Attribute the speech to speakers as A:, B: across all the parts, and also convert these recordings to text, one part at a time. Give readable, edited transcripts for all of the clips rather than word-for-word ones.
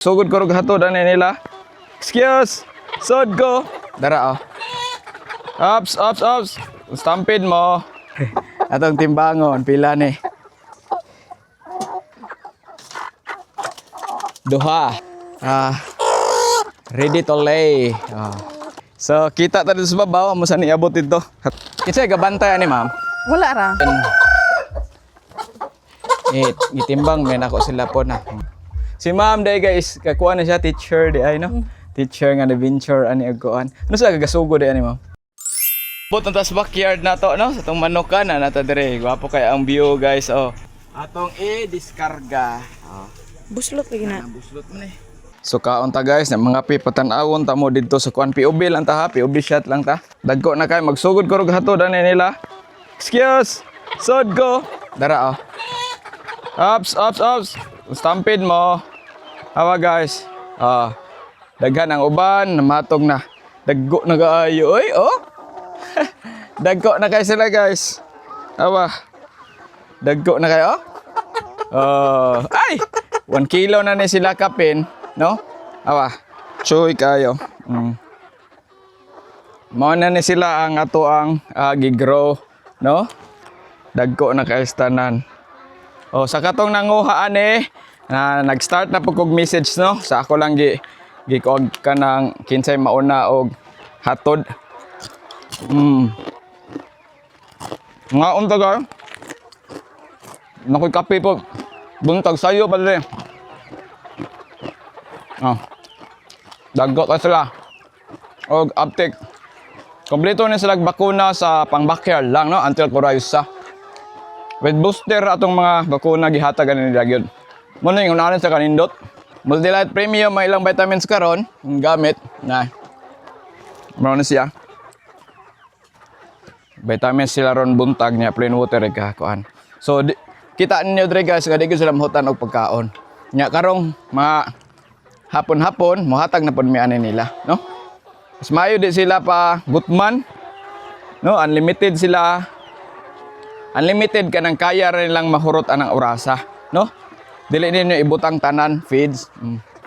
A: Sugod ko rog hatod ani nila. Excuse. Sod ko. Dara oh. Ops. Stampede mo. Atong timbangon pila ni. Duha. Ready to lay. So kita tadi sa babaw mo sa niabot dito. Kinsa gabantay ani ma'am?
B: Wala ra.
A: Gitimbang men ako sila po na. Si ma'am day guys, kakuha na siya teacher di ay no. Teacher nga adventure ani agkuan. Ano sa gagasugo di ani ma'am? Bot tas backyard na to no, sa tong manukan na nata dire. Gwapo kay ang view guys oh. Atong i-diskarga.
B: Buslot lagi na.
A: Buslot mo ni. So kaon ta guys, na mga pipatanawon ta mo didto sa kuan POV lang ta ha, POV shot lang ta. Dagko na kay magsugod ko rog hatod ani nila. Excuse. Sod ko. Dara oh. Ops. Stampede mo. Awa guys. Daghan ang uban, namatog na. Dagko na kaayo. Oy, oh. Dagko na kay sila guys. Awa. Dagko na kayo. Ay! 1 kilo na ni sila kapin, no? Awa. Choy kayo. Mao na ni sila ang ato ang gigrow, no? Dagko na kay tanan. Sa katong nanguha ani, nag-start na po kog message no. Sa ako lang gikog ka ng kinsay mauna og hatod. Nga unta ka. Nakoy kape po. Buntag sayo pa rin. Dagko ka sila. Og uptake. Kompleto na sila bakuna sa pang-backyard lang no, until Coryza. With booster atong mga bakuna gihatagan nila gyud. Mo na yung unahan sa kanindot. Multilite Premium may ilang vitamins karon gamit na. Mao na siya. Vitamins sila ron buntag niya plain water ka kuan. So kita ninyo dre guys, kadi ko sila mahutan og pagkaon. Nya karong mga hapon-hapon mohatag na pud mi ani nila, no? Mas maayo di sila pa gutman. No, unlimited sila. Unlimited ka nang kaya rin lang mahurot anang orasa, no? Dili ninyo ibutang tanan feeds.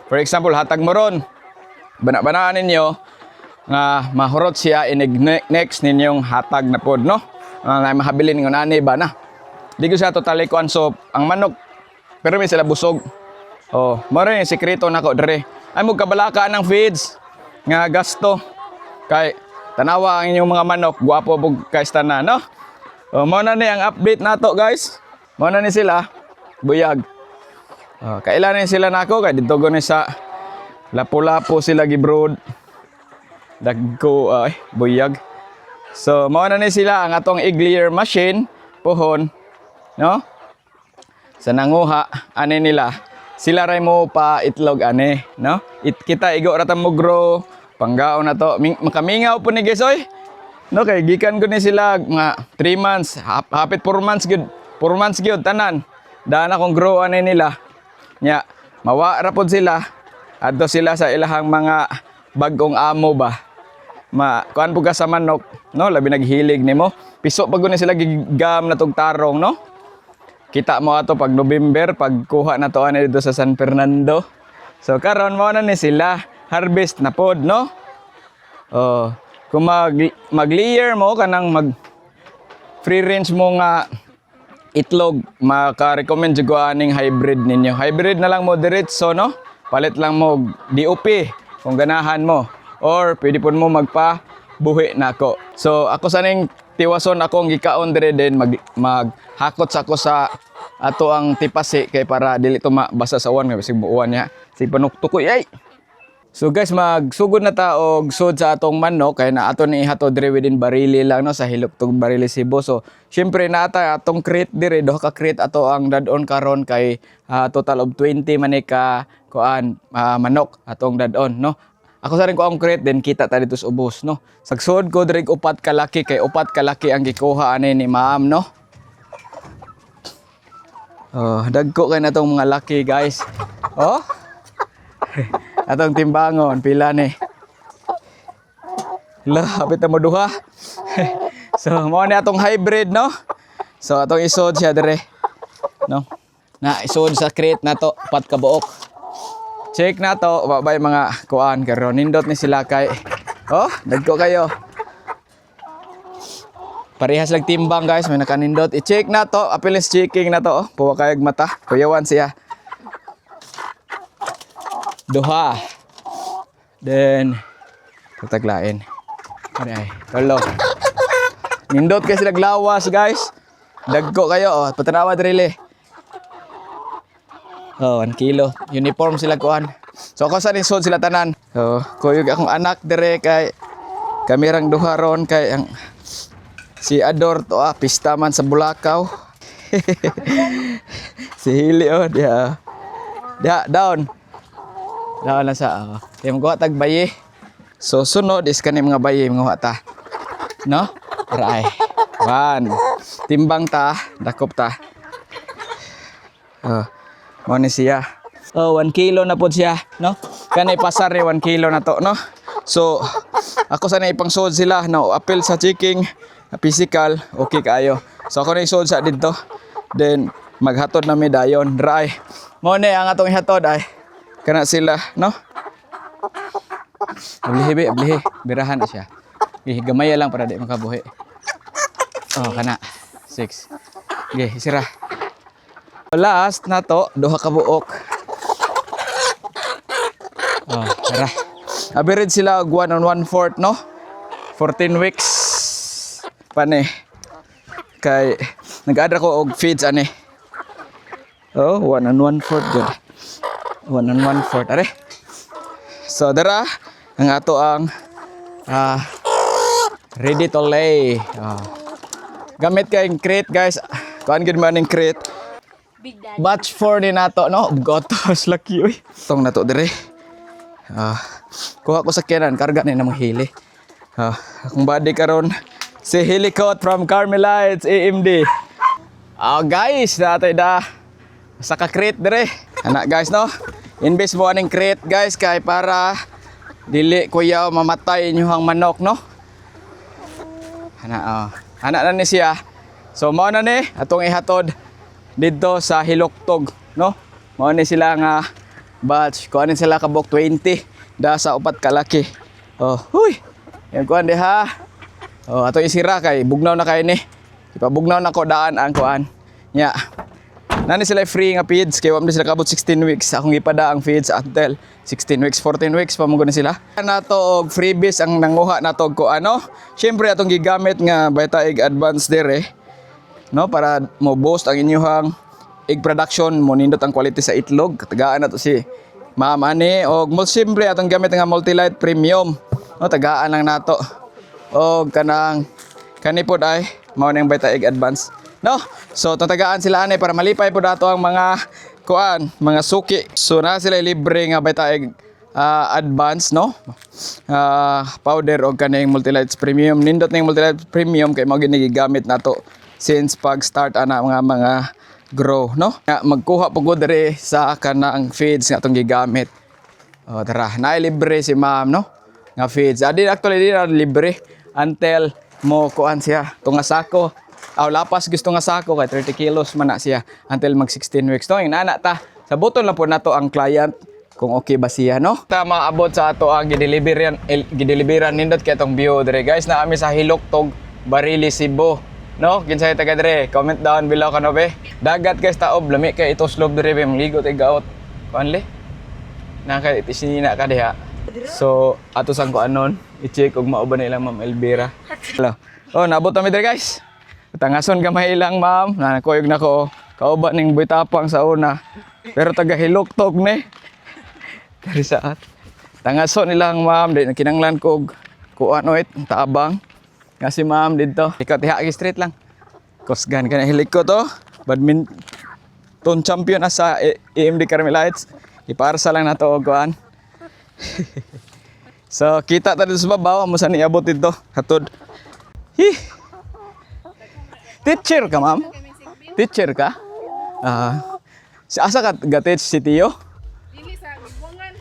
A: For example, hatag mo ron. Bana-banaan ninyo nga mahurot siya inig next ninyong hatag na pod, no? Nga mahabilin ng nani ba na. Di ko siya totally kuan so ang manok pero may sila busog. Mo rin yung sekreto nako dire. Ay mo kabalaka ng feeds nga gasto kay tanawa ang inyong mga manok, guwapo pug kay tanan, no? Mo na ni ang update nato guys. Mo na ni sila buyag. Kailan ni sila nako kay dito gani sa lapu-lapu sila gibrood. Dagko buyag. So mo na ni sila ang atong egg-layer machine pohon, no? Sa nanguha ani nila. Sila ray mo pa itlog ani, no? Kita igo ra ta mo grow panggaon na to. Makamingaw po ni guys oy. No, kay gikan ko ni sila mga 3 months, hapit 4 months gyud. 4 months gyud tanan. Daan akong grow ani nila. Nya, mawa ra pod sila. Adto sila sa ilahang mga bagong amo ba. Kuan po ka sa manok, no? Labi naghilig nimo. Piso pag ni sila gigam na tog tarong, no? Kita mo ato pag November pagkuha na to ani dito sa San Fernando. So karon mo na ni sila harvest na pod, no? Kung mag-layer mo kanang mag free range mo nga itlog, maka-recommend jud ko aning hybrid ninyo. Hybrid na lang mo diretso, no? Palit lang mo DOP kung ganahan mo or pwede pud mo magpa-buhi nako. So ako saning tiwason akong gikaon dire din maghakot sa ako sa ato ang tipasi kay para dili to mabasa sa uwan kasi buuan niya. Si panuktukoy ay. So guys, magsugod na ta og sud sa atong manok kay na ato ni ihatod dire within barili lang no sa Hilugtog Barili Cebu. So syempre na ata atong crate dire duha ka crate ato ang dadon karon kay total of 20 man ka kuan manok atong dadon no. Ako sa rin ko ang crate din kita ta dito sa ubos no. Sagsud ko dire upat ka laki kay upat ka laki ang gikuha ani ni ma'am no. Dagko kay natong mga laki guys. Atong timbangon pila ni. Hapit na mo duha. So mo ni atong hybrid no. So atong isod siya dire no. Na isod sa crate na to 4 ka buok. Check na to, babay mga kuan karon nindot ni sila kay. Oh, dagko kayo. Parehas lang timbang guys, may nakanindot. I-check na to, apilis checking na to. Oh. Puwa kayag mata, kuyawan siya. Duha. Then, tataglain. Ay, tolo. Nindot kayo sila glawas guys. Dagko kayo, oh. Patanawa drili. Oh, 1 kilo. Uniform sila kuan. So, ako sa nisod sila tanan. So, kuyog akong anak dire kay kamirang duha ron kay ang si Ador to pista man sa Bulacau. Si Hili dia. Dia down. Down na sa yung gawa tag bayi. So sunod is kani mga bayi mga wata. No? Right. 1. Timbang ta, dakop ta. Mo ni siya. 1 kilo na pod siya, no? Kanay pasar ni 1 kilo na to, no? So ako sana ipangsod sila, no? Appeal sa checking physical, okay kayo. So ako na isod sa dito. Then maghatod na mi dayon, dry. Mo ni ang atong ihatod ay kana sila, no? Ablihi, birahan na siya. Gamay lang para di makabuhi. Oh, kana 6. Okay, sira. Last na to, duha ka buok. Oh, tara. Average sila 1 on 1/4, no? 14 weeks. Pane. Kay nag-adra ko og feeds ani. Oh, 1 on 1/4 good. 1 on 1/4 are. So dara ang ato ang ready to lay. Gamit kay crate guys. Kuan gid man ning crate. Batch 4 ni nato no. Gotos laki oy. Tong nato dire. Kuha ko sa kenan karga ni namang hili. Akong body karon si Helicot from Carmelites AMD. Guys, natay da sa ka-crate dire. Anak guys no. Invest mo aning crate guys kay para dili kuya mamatay inyong manok no. Anak na ni siya. So mao na ni atong ihatod dito sa Hiloktog no. Mao ni sila nga batch. Kuanin sila kabok 20 da sa upat kalaki. Huy. Yan kuan diha. Ato isira kay bugnaw na kay ni. Ipabugnaw na ko daan ang kuan. Nya. Nani sila free nga feeds kay wa man sila kabot 16 weeks. Akong ipada ang feeds until 16 weeks, 14 weeks pa mo ni sila. Nato og freebies ang nanguha nato ko ano. Syempre atong gigamit nga Vita Egg Advance dire. No para mo boost ang inyong egg production, mo nindot ang quality sa itlog. Katagaan nato si Ma'am ani og mo syempre atong gamit nga Multilite Premium. No tagaan lang nato. Og kanang kanipod ay mao ning Vita Egg Advance. No? So tatagaan sila ani para malipay pud ato ang mga kuan, mga suki. So na sila libre nga Vita Egg Advance no. Powder og kaning Multilite Premium. Nindot ning Multilite Premium kay mao gini gigamit nato since pag start ana mga grow no. Magkuha pud diri sa kanang feeds nga atong gigamit. Tara, na libre si Ma'am no nga feeds. Actually di na libre until mo kuan siya tunga sako. Lapas gusto nga sako kay 30 kilos man na siya until mag 16 weeks no. Yung nana ta sa buton lang po nato ang client kung okay ba siya no. Tama abot sa ato ang gideliveran nindot kay tong view dire guys na ami sa Hiloktog, Barili, Cebu no. Kinsay taga dire comment down below kano be. Dagat guys taob lami kay ito slope dire be mangligo tay gaot kuanli na kay isinina ka diha. So ato sang kuanon i-check og mao ba nila Ma'am Elvira. Hello. Nabot kami dire guys. Tangason gamay lang Ma'am, nakuyog na ko. Kauba ning buitapang sa una. Pero taga Hiloktog ni. Dari saat. Tangason nilang Ma'am, di kinanglan ko kuan oit taabang. Nga si Ma'am dito. Ikaw tiha street lang. Kusgan ka na Helicot to. Badminton champion asa AMD Carmelites. Iparsa lang na to og kuan. So kita ta dito sa babaw mo sa niabot dito. Hatod. Teacher ka, Ma'am? Teacher ka? Asa ka ga-teach si Tio?
B: Dili sa Gibongan.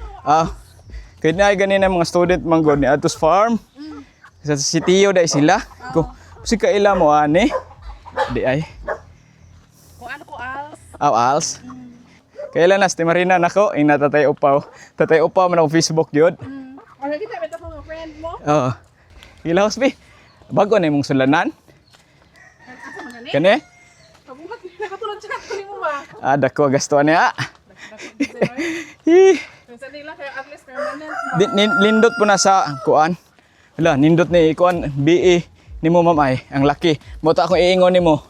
A: Kaya na ganina mga student manggod ni Atos Farm. Si Tio dahil sila. Si kaila mo, ani? Di ay.
B: Kung ano ko als.
A: Als? Kailan na, si Marina nako, ina tatay upaw. Tatay upaw man ako Facebook yun.
B: Ano kita, beto ko nga friend mo?
A: Oo. Ilaos, Bi. Bago na yung sulanan.
B: Asa man gani?
A: Kani?
B: Kabuhat, nakatulad siya ko mo ba?
A: Dako gastuan niya. Hi.
B: Sa nila, kaya at least permanent.
A: Lindot po na sa kuan. Hala, nindot ni kuan BE ni mo ma'am ay ang laki. Buta akong iingon nimo.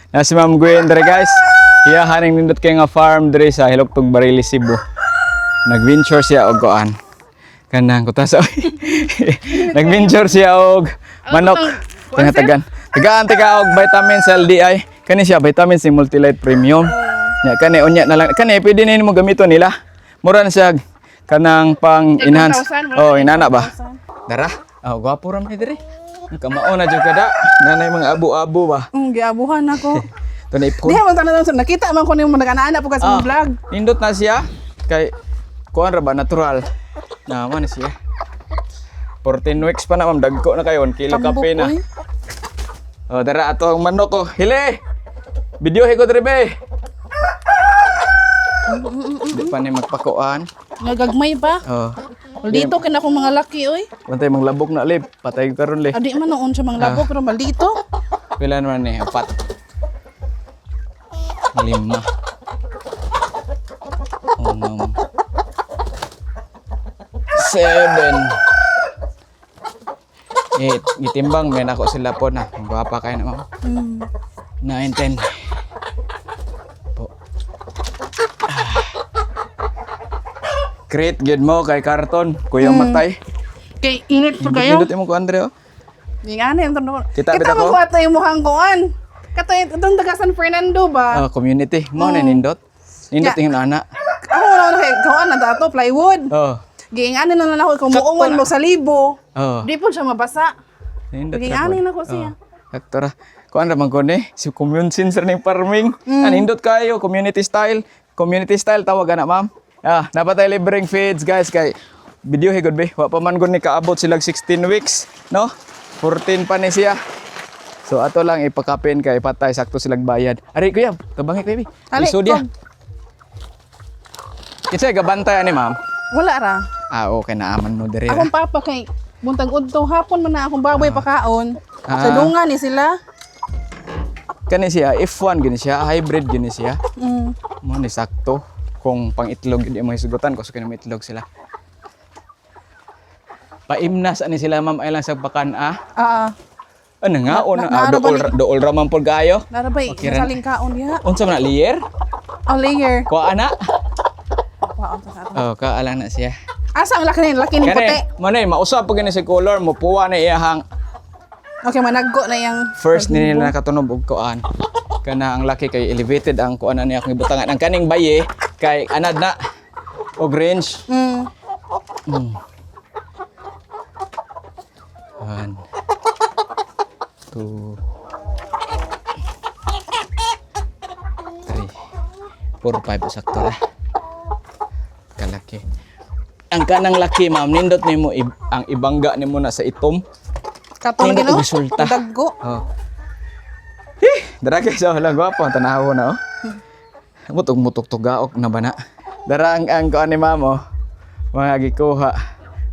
A: Na si Ma'am Gwen dere guys. Iya haning nindot kay nga farm dere sa Hilogtog Barili Cebu. Nag-venture siya og kuan. Kanang kutas oy. Nag-venture siya og manok. Tagan. Tagaan og vitamins LDI. Kani siya vitamins ni Multilite Premium. Nya kani unya na lang kani pwede na nimo gamiton nila. Mura na siya kanang pang enhance. Oh, inana ba? Dara. Oh, gwapo ram ni diri. Kamao na jud kada. Nanay mga abu-abu ba.
B: Giabuhan ako.
A: To na ipon.
B: Di man tanan nakita man ko nimo nag-ana po kasi mo vlog.
A: Nindot na siya kay kuan ra ba natural. Naman siya. 14 weeks pa na ma'am dagko na kayo 1 kilo kape na. Oh, dara ato ang manok ko. Hili. Video ko diri be. Di pa ni magpakuan.
B: Nagagmay pa.
A: Oh.
B: Dito kina akong mga laki oy.
A: Bantay manglabok na lip. Patay ko karon le.
B: Adi man noon sa mga labok pero maldito.
A: Pila naman ni? 4. 5. Oh, 7. 8. Gitimbang may nako sila po na. Ang gwapa kayo na ma'am. 9, 10. Po. Create good mo kay karton. Kuyang matay.
B: Kay init pa kayo.
A: Pindot mo ko Andre oh.
B: Di ngani ito no.
A: Kita
B: Kita
A: ko?
B: mo ato yung muhang kuan. Katay itong taga San Fernando ba?
A: Community. Mo na nindot. Nindot yung anak.
B: Ako na kay kuan na dato plywood.
A: Oh.
B: Giingani na ako kumuungan mo sa libo.
A: Oh.
B: Di po siya mabasa.
A: Nindot
B: Giingani na ko siya.
A: Aktora. Kuan ra man ko ni si commune sensor ning farming. Nindot kayo community style. Community style tawag na ma'am. Napatay libreng feeds guys kay video higod be. Wa pa man gud ni kaabot sila 16 weeks, no? 14 pa ni siya. So ato lang ipakapin kay patay sakto silang bayad. Ari kuya, tabangi kuya bi.
B: Ali,
A: Iso dia.
B: kom.
A: Kinsa gabantay ani ma'am?
B: Wala ra.
A: Okay na aman mo diri.
B: Akong papa kay buntag udto hapon man na akong baboy pakaon. Sa
A: Ah.
B: dungan ni sila.
A: Kani siya F1 gini siya, hybrid gini siya.
B: Mm.
A: Mo ni sakto kung pang itlog hindi mo hisugutan kasi kani itlog sila. Paimnas ani sila ma'am ay lang sa bakan Ano nga o dool raman pod gayo.
B: Narabay
A: Okay ra.
B: saling kaon diha.
A: Unsa man na layer?
B: Ang layer.
A: Ko ana?
B: Waon sa ato.
A: Oh, kaala na siya.
B: Asa ang laki ni puti.
A: Kani, manay mausap pag gani sa color mo puwa na iyahang
B: Okay, managgo na yang
A: first ni nila nakatunog og kuan. Kana ang laki kay elevated ang kuan ani akong ibutangan. Ang kaning baye kay anad na og range.
B: Mm.
A: 1 2 3 4 5 sakto ra. Kalaki. Ang kanang laki ma'am nindot nimo ang ibangga nimo na sa itom.
B: Katong
A: Nindot
B: gino.
A: og resulta.
B: Daggo.
A: Oh. Dara kay sa wala gwapo tanaw na oh. Mutok tugaok na bana. Dara ang kuan ni ma'am oh. Mga gikuha.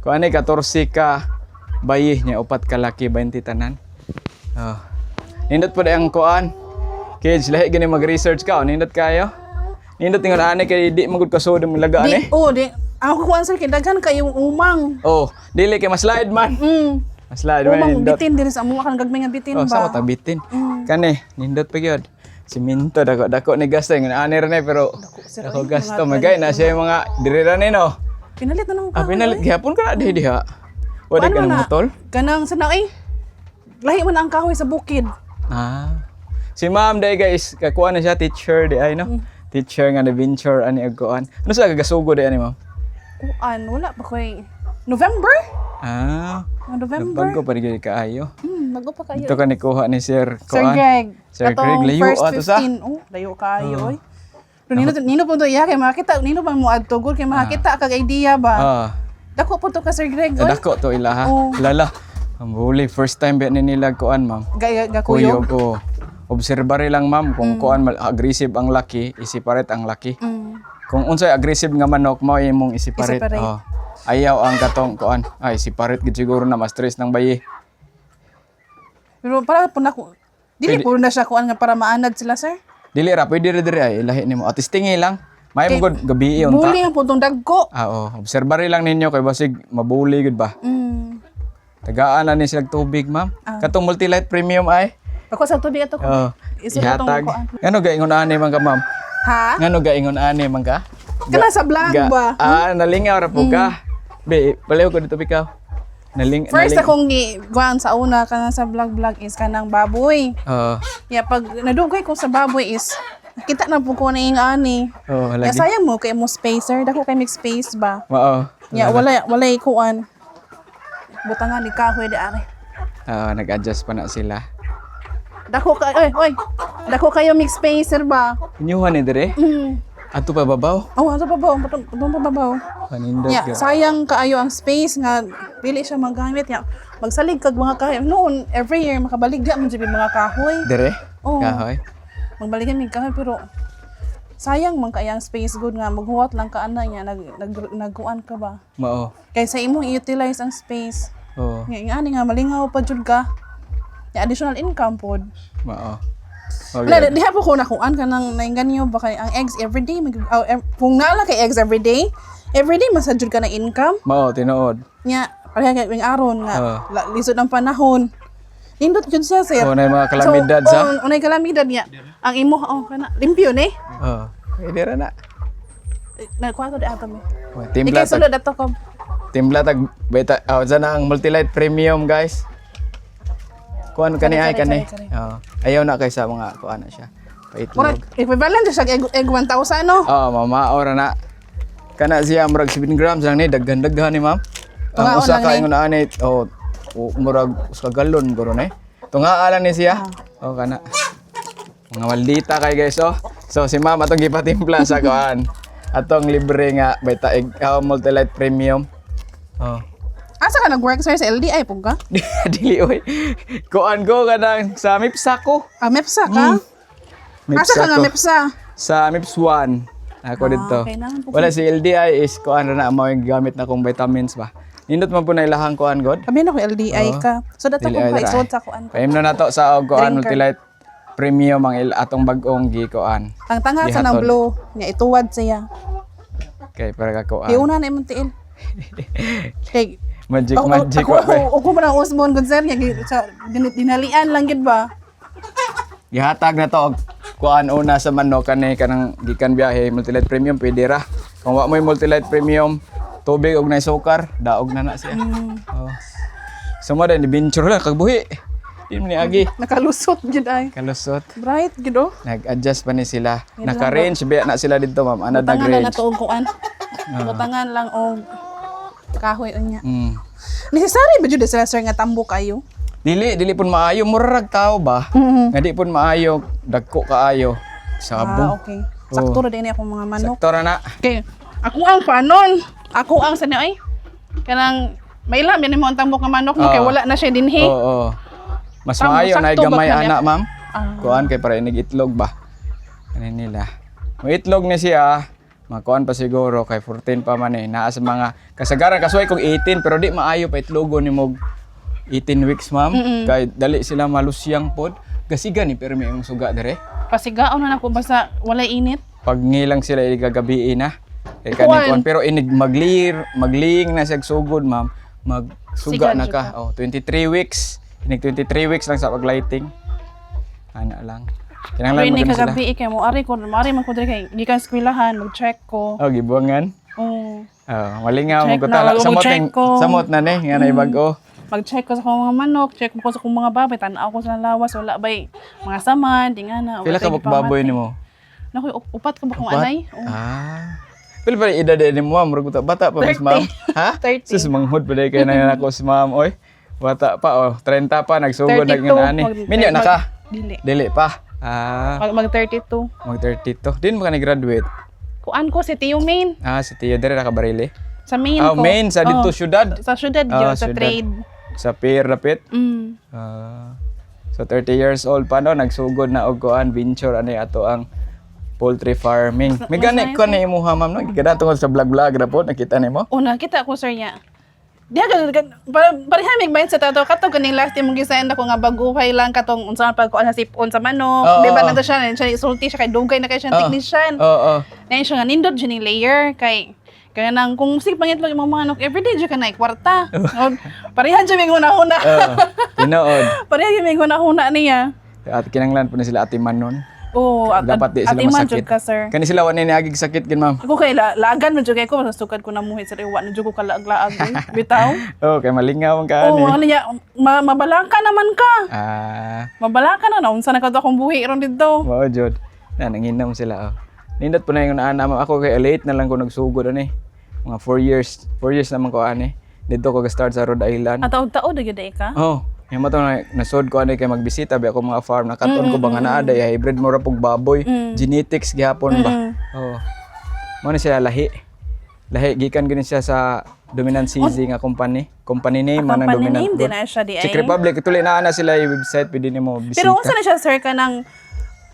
A: Kuan ni 14 ka bayi niya upat ka laki 20 tanan. Oh. Nindot po ang kuan. Kids lahi gani mag-research ka, nindot kayo. Nindot tingon ani kay di magud kasod mo laga ani.
B: Di. Ako kuan sir kay daghan kayong umang.
A: Oh, dili kay mas-slide man. Mas-slide man
B: Umang
A: nindot.
B: bitin diri sa amo kan gagmay nga bitin
A: Oh,
B: ba.
A: sama ta bitin. Kani, nindot pa gyud. Siminto dako ni gasto ng ani ra ni pero dako gasto magay na siya yung mga diri ra ni no.
B: Pinalit na nung
A: Pinalit gihapon ka na diha. Wala ka ng motol?
B: Kanang sana ay. Lahi man ang kahoy sa bukid.
A: Si ma'am day guys, kakuha na siya teacher di ay no. Teacher nga na venture ani ag kuan. Ano sa gasugo di ani ma'am?
B: Kuan wala pa koy November? November.
A: Bago pa rin kaayo.
B: Bago pa kayo.
A: Ito ka ni kuha ni Sir
B: Sir
A: kuan.
B: Greg.
A: Sir Greg, layo
B: first
A: ato sa.
B: 15. Oh, layo kayo oy. Nino po to iya kay makita, nino pa mo adto gud kay makita kag idea ba. Dako po to ka Sir Greg oy.
A: Dako to ilaha.
B: Oh.
A: Lala. Ang huli first time ba ni nila kuan ma'am.
B: Gakuyog.
A: Kuyog. Obserbare lang ma'am kung kuan aggressive ang laki, i-separate ang laki. Kung unsay aggressive nga manok mo imong i-separate.
B: I-separate.
A: Oh. Ayaw ang katong kuan. Ay separate gid siguro na mas stress ng bayi.
B: Pero para po na ko, dili po na siya kuan nga para maanad sila, sir.
A: Dili ra pwede ra diri ay lahi nimo. At tingi lang. May mo gud gabi unta.
B: Muli ang putong dagko.
A: Obserbari lang ninyo kay basig mabuli gud ba. Tagaan na ni sila tubig, ma'am. Katong Multilight Premium ay.
B: Ako sa tubig ato ko.
A: Ihatag. Ngano gaingon ani man ka, ma'am?
B: Ha?
A: Ngano gaingon ani man ka?
B: Kana sa vlog ba?
A: Nalingaw ra po ka. Be, palayo ko dito bikaw.
B: First akong guan sa una kana sa vlog is kanang baboy. Ya pag nadugay ko sa baboy is kita na po ko na yung ani. Ya sayang mo kay mo spacer, dako kay mix space ba. Ya wala kuan. Butangan ni kahoy di ari.
A: Nag-adjust pa na sila.
B: Dako kayo mix spacer ba?
A: Inyuhan ni dire? Ato pa babaw?
B: Ato pa babaw.
A: Panindot
B: Ya, sayang kaayo ang space nga dili siya magamit ya. Magsalig kag mga kahoy. Noon every year makabaligya man jud mga kahoy.
A: Dire?
B: Oo.
A: Kahoy.
B: Magbaligyan mig kahoy pero sayang man kaya ang space good nga maghuwat lang ka ana niya nagkuan ka ba.
A: Mao.
B: Kaysa imong i-utilize ang space.
A: Oo.
B: Nga ani nga malingaw pa jud ka. Ya additional income pod.
A: Mao.
B: Wala, diha po ko nakuan ka nang nainganyo ba kay ang eggs everyday kung naala kay eggs everyday masadyod ka na income.
A: Mao tinuod.
B: Nya pareha kay ng aron nga lisod ang panahon. Nindot jud siya sir.
A: Unay mga kalamidad sa.
B: Unay kalamidad niya. Ang imo kana limpyo ni.
A: Pwede ra na.
B: Nagkuha to di ato mi.
A: Timbla
B: Ikay sulod ato ko.
A: Timbla tag beta dyan ang Multilight Premium guys. Kuan kani ay kani. Ayaw na kay sa mga kuan na siya.
B: Murag
A: Paitlog.
B: equivalent siya egg 1,000 no.
A: Mamao ra na. Kana siya murag 7 grams lang ni daghan-daghan ni ma'am. Ang
B: Tungaon
A: usa
B: lang
A: ka
B: ni.
A: ingon ani murag usa ka galon guro ni. Tungaa lang ni siya. Kana. Mga maldita kay guys So si ma'am atong gipatimpla sa kuan. Atong libre nga beta egg Multilight Premium.
B: Asa ka nag-work sir sa LDI po ka?
A: Dili oy. Kuan ko kanang sa MIPSA ko.
B: MEPSA ka? Asa ka nga MEPSA?
A: Sa MIPS 1. Ako dito.
B: Okay naman po.
A: Wala si LDI is kuan na mo yung gamit na kong vitamins ba. Nindot man po na ilahang kuan god.
B: Sabi na ko LDI ka. So dato ko pa isod sa kuan.
A: Paim na nato sa kuan
B: Drinker.
A: Multilight Premium ang atong bag-ong gi kuan.
B: Tangtanga sa ng blue. Nga ituwad siya.
A: Okay, para ka kuan.
B: Di una na imong tiil. Kay
A: Magic
B: ako
A: wa ba.
B: ko man ang usbon gud sir nga dinalian lang gid ba.
A: Gihatag na to og kuan una sa manok kanang gikan biyahe Multilight Premium pwede ra. Kung wa mo yung Multilight Premium tubig og nay sukar, daog na siya. Sumo din venture lang kag buhi. Di man ni agi.
B: Nakalusot gid ay.
A: Kalusot.
B: Bright gid oh.
A: Nag-adjust pa ni sila. Naka-range biya na sila dito, ma'am. Ana
B: Butangan lang
A: nag-range.
B: na to og kuan. Butangan lang og kahoy unya.
A: Mm.
B: Necessary ba jud sila sir nga tambo kayo?
A: Dili pun maayo murag tao ba? Nga di pun maayo dagko kaayo. Sabong.
B: Okay. Sakto ra din akong mga manok.
A: Sakto ra na.
B: Okay. Ako ang panon. Ako ang sani ay. Kanang mailam yan mo ang tambok nga manok mo kay wala na siya dinhi.
A: Oo. Mas
B: Tamo,
A: maayo na
B: sakto ba
A: gamay
B: kanya?
A: ana, ma'am. Kuan kay para inig itlog ba. Kanin nila. Mo itlog ni siya. Makuan pa siguro kay 14 pa man eh. Naa sa mga kasagaran kasuway kung 18 pero di maayo pa itlogo ni mo 18 weeks, ma'am. Kay dali sila malusyang pod. Gasiga ni pero may imong suga dire.
B: Pasigaon na nako basta walay init.
A: Pag ngilang sila igagabi na. Kay kanin kuan pero inig magling na siya sugod, ma'am. Magsuga
B: Siga,
A: na ka. 23 weeks. Inig 23 weeks lang sa paglighting. Ana lang. Kinahanglan
B: Pero
A: mo
B: ini
A: sila.
B: kagabi kay mo ari man ko dire kay gikan eskwelahan mag-check ko.
A: Gibuangan.
B: Oh.
A: Malingaw mo
B: Check
A: ko
B: na,
A: tala.
B: mag-check ko.
A: Samot na ni nga na ibag-o.
B: Mag-check ko sa akong mga manok, check ko sa akong mga baboy, tan-aw ko sa lawas, wala bay mga saman, di nga na.
A: Pila ka baboy nimo?
B: Nakoy upat ka ba kung anay? Oh.
A: Pila pa edad ni mo, murag bata pa mas
B: 30.
A: ma'am. Ha?
B: 30.
A: Sus manghud pa kay na ako si ma'am oy. Bata pa 30 pa nagsugod na
B: 32.
A: ngani. Minyo na ka?
B: Dili.
A: Pa.
B: Mag 32.
A: Mag 32. Din mo ka ni-graduate?
B: Kuan ko si Tio Main.
A: Si Tio dire ra ka Barili.
B: Sa main ko.
A: Main sa dito syudad.
B: Sa syudad yun, sa
A: syudad.
B: trade.
A: Sa Pier Rapit. So 30 years old pa no nagsugod na og kuan venture ani ato ang poultry farming. May
B: Mas
A: gani
B: nice,
A: ko na imuha ma'am no. Gigada tungod sa vlog-vlog ra po nakita nimo.
B: Una, kita ko sir niya. Diha pareha mig mindset ato kato ganing last time mong gisayan ako nga baguhay lang katong unsa man pagkuan sa sipon sa manok.
A: Oo.
B: Di ba nagta siya isulti siya kay dugay na kay siya technician.
A: Oo.
B: Nay siya nga nindot siya ning layer kay kaya nang kung sig pangitlog yung mga manok everyday siya ka na kwarta. Pareha siya mig una-una.
A: Tinood.
B: Pareha siya mig una-una niya.
A: At kinanglan po na sila Ate Man nun.
B: Oo,
A: Dapat di sila
B: atiman
A: masakit.
B: jud ka sir.
A: Kani sila wala niagig sakit gin ma'am.
B: Ako kay laagan man jud kay ko masukad ko na muhit sir wa na jud ko kalaag-laag bitaw.
A: Oh, kay malingaw ang kaan
B: Oo, ano niya, mabalaka naman ka. Mabalaka na, unsa na ka to akong buhi ron dito.
A: Mao jud. Na nanginom sila. Nindot po na yung naan ma'am. Ako kay late na lang ko nagsugod ani. Mga 4 years. 4 years naman ko ani. Dito ko ga-start sa Rhode Island.
B: At taod-taod na gyud ka?
A: Oh, yung mato na nasod ko ani kay magbisita bi ako mga farm nakaton ko ba nga naa day hybrid mo ra pug baboy, genetics gihapon ba. Oh. Mo ni sila lahi. Lahi gikan gani siya sa Dominant CZ nga company. Company name man ang
B: Company
A: Dominant.
B: name din na siya di ay.
A: Czech Republic tuloy na sila yung website pwede nimo bisita.
B: Pero unsa na siya sir ka ng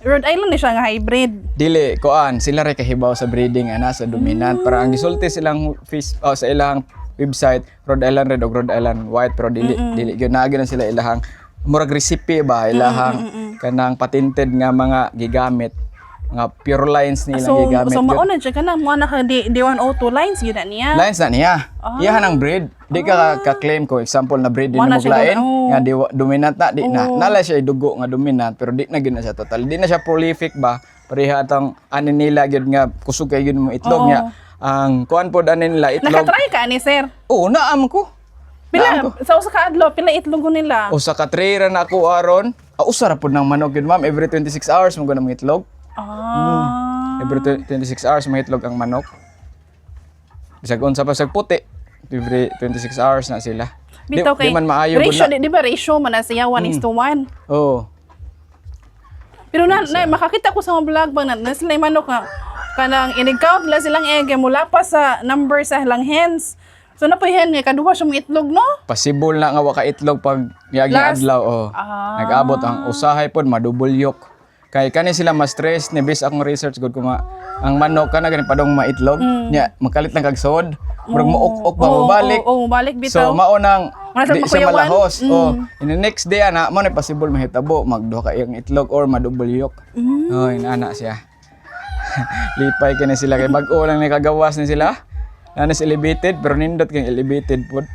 B: Rhode Island ni siya nga hybrid.
A: Dili koan sila ray kahibaw sa breeding ana sa Dominant para ang gisulti silang fish sa ilang website Rhode Island Red o Rhode Island White pero dili gyud na sila ilahang murag recipe ba ilahang kanang patented nga mga gigamit mga pure lines nila gigamit.
B: So mauna siya ka na mo na ka D102 lines gyud na niya.
A: Lines na niya. Iyahan ang breed. Di ka ka-claim ko example na breed din mo lain nga dominant na di na. Nala siya dugo nga dominant pero di na gyud na siya total. Di na siya prolific ba. Pareha atang ani nila gyud nga kusog kay gyud mo itlog niya. Ang kuan pod ani nila itlog.
B: Nakatry ka ni sir?
A: Oo, naam ko.
B: Pila sa usa ka adlaw pila itlog ko nila?
A: Usa ka tray ra na ako aron. Usa ra pod ng manok yun ma'am every 26 hours mo ganang itlog. Every 26 hours may itlog ang manok. Bisag unsa pa sag puti, every 26 hours na sila.
B: Bitaw kay
A: di man maayo
B: ratio
A: gud na.
B: di ba ratio man na siya 1:1.
A: Oo.
B: Pero na makakita ko sa mga vlog bang na sila yung manok nga kanang in-count la silang egg mula pa sa number sa lang hens. So na po hen nga kaduha siya mga itlog no?
A: Possible na nga wa ka itlog pag yagi adlaw nag-abot ang usahay pod madouble yolk. Kay kani sila mas stress ni bis akong research gud ko nga ang manok kana gani padong maitlog nya makalit lang kag sod murag mook-ok ba mabalik.
B: Mabalik bitaw.
A: So mao nang di siya
B: makuyawan.
A: malahos. In the next day ana mo na possible mahitabo magduha ka iyang itlog or madouble yolk. Oh, inana siya. Lipay kini sila kay bag-o lang ni kagawas ni sila. Nanas elevated pero nindot kang elevated pod.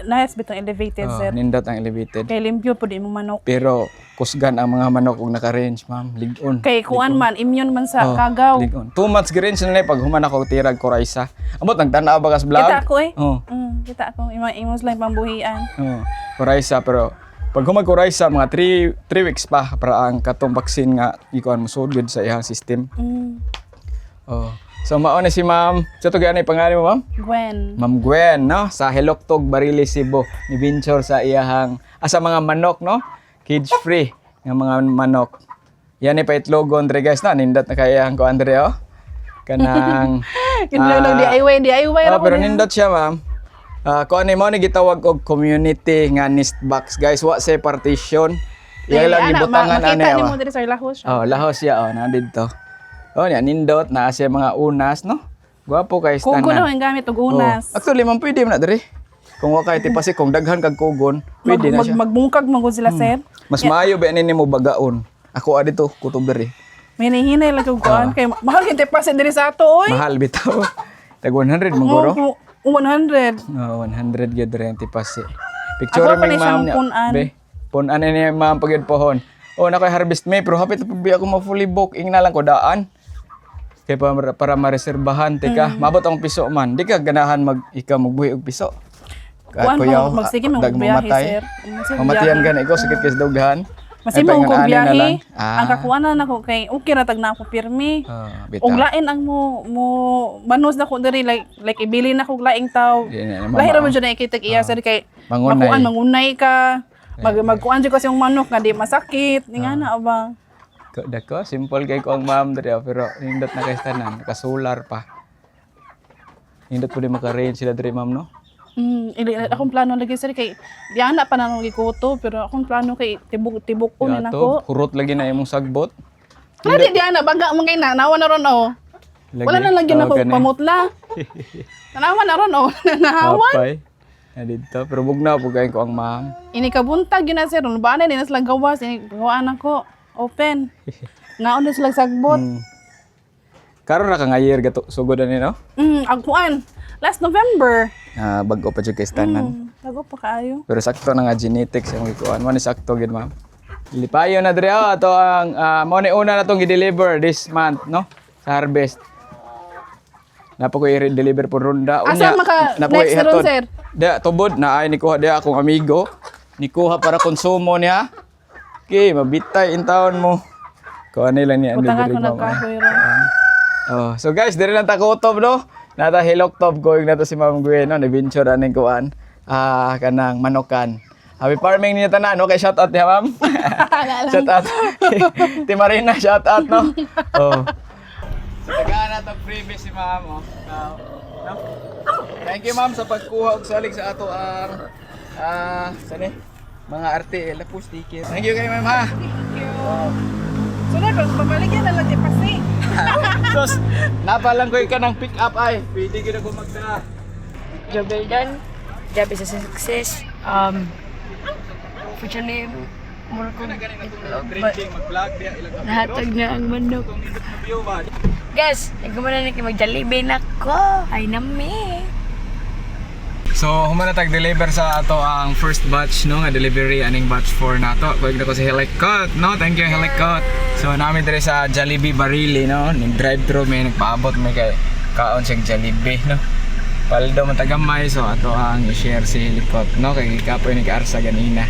B: Nice bitong elevated sir.
A: Nindot ang elevated.
B: Kay limpyo pod imong manok.
A: Pero kusgan ang mga manok ug naka-range ma'am, ligon.
B: Kay kuan man immune man sa kagaw.
A: Ligon. 2 months gi-range na pag human ako tirag koraysa. Amot nagtanaw ba kas vlog?
B: Kita ko
A: Oh.
B: Kita ko imong lang pambuhian.
A: Koraysa pero pag humag koraysa mga 3 weeks pa para ang katong vaccine nga ikuan mo sugod sa iyang system. So mao na si ma'am. Sa to ganay pangalan mo ma'am?
B: Gwen.
A: Ma'am Gwen, no? Sa Heloktog, Bariles, Cebu. Ni venture sa iyahang sa mga manok, no? Cage free ng mga manok. Yan pa itlogon dre guys na nindot na kaya ko Andre oh. Kanang
B: Kinulog DIY
A: pero nindot siya ma'am. Kung ano mo ni gitawag og community nga nest box guys, wa say partition. Iya lang gibutangan ani.
B: Makita nimo diri sa lahos siya.
A: Lahos siya na didto. Niya nindot na siya mga unas no. Gwapo kay tanan.
B: Kugon ang gamit og unas.
A: Actually man pwede man na diri. Kung wa kay tipasi kung daghan kag kugon, pwede na siya.
B: Magbungkag man gud sila sir.
A: Mas maayo ba nimo bagaon. Ako adito kutob diri.
B: May nahinay lang kog kuan kay mahal kay tipasi diri sa ato oy.
A: Mahal bitaw. Tag 100 man guro.
B: 100.
A: 100 gyud rin tipasi. Picture mi ma'am niya. Be. Punan ni ma'am pagyud pohon. Nakay harvest May pero hapit pa ako mo fully book ing na lang ko daan. Kay para mareserbahan tika, mabot ang piso man. Di ka ganahan ikaw magbuhi og piso.
B: Kuya, magsige man og biyahe sir.
A: Mamatian gani ko sakit kay dughan.
B: Masimong kog biyahe. Ang kakuanan nako kay okay ra tag na ako pirmi. Og lain ang mo manos na ko diri like ibili na kog laing taw. Lahi ra man jud na ikitag iya sir kay mangunay ka. Magkuan jud kasi yung manok nga di masakit. Ingana ba?
A: Dako, simple kay ko ang ma'am diri pero nindot na kay tanan, naka-solar pa. Nindot po di maka-range sila diri ma'am no?
B: Akong plano lagi sir kay di ana pa nang gikuto pero akong plano kay tibok-tibok ko ni nako.
A: Hurot lagi na imong sagbot.
B: Pero di ana baga man kay nawa na ron oh. Wala na lang ako pamutla. Nawa na ron oh. Nahawan.
A: Apay. Dito, pero bugnaw po kayo ko ang ma'am.
B: Ini kabuntag yun na sir. Ba na din na sila gawas. Ini gawaan ako. Open. Naon na sila sagbot.
A: Karon na ka nga year gato sugod ani no?
B: Agkuan. Last November.
A: Bago pa jud kay stanan.
B: Bago pa kaayo.
A: Pero sakto na nga genetics ang ikuan. Mo ni sakto gid ma'am. Lipayo na diri ato ang mo ni una na tong i-deliver this month no? Sa harvest. Napo ko i-deliver po ronda.
B: Asa maka next ron sir?
A: Da tubod na ay ni kuha dia akong amigo. Ni kuha para konsumo niya. Okay, mabitay in taon mo. Kuha nila ni Andrew.
B: Utang ako nagkahoy ron.
A: Oh, so guys, diri lang ta kutob no. Nata Hiloktob going na to si Ma'am Gwen no, ni-venture aning kuan. Kanang manokan. Happy farming niya tanan no, kay shout out niya ma'am. Shout out. Ti Marina shout out no. Oh. Tagaan na to freebie si ma'am oh. No? Thank you ma'am sa pagkuha og salig sa ato ang sani mga arte lapos sticker. Thank you kay ma'am ha.
B: Thank you. Sunod, babaligyan na lang di pasi.
A: Sos, napalang ko ka ng pick up ay. Pwede ka na gumagda.
C: Job well done. Job is a success. Fortunately, more ko
A: Drinking, mag-vlog diya ilang
C: nahatag na ang manok. Guys, nagkumana na kayo mag-Jollibee na ko. Ay nami.
A: So, humanatag deliver sa ato ang first batch no nga delivery aning batch 4 nato. Kuig na ko si Helicot no. Thank you Helicot. So, namin dire sa Jollibee Barili no. Ning drive-thru may nagpaabot may kay kaon siyang Jollibee no. Paldo man tagamay so ato ang i-share si Helicot no kay kapoy ni Arsa ganina.